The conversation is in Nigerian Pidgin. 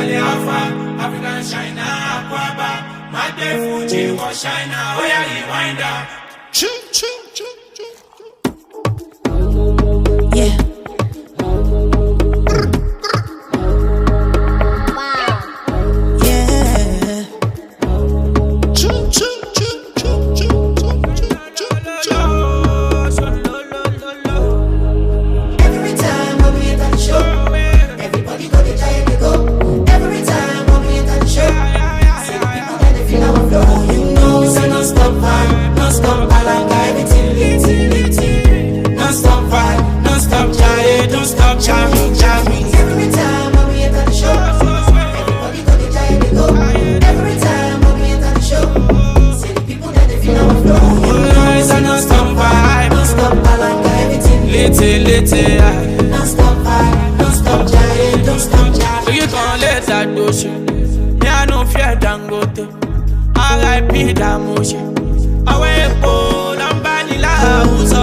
Charlie Alpha, African China, Aquaba, my day Fuji was China, oh yeah, rewind up. Yeah. Don't stop vibe, don't stop giant, don't stop giant. So you can't let that do shit. Me I no fear Dangote. R.I.P. that motion. I wait for Lambanila, who's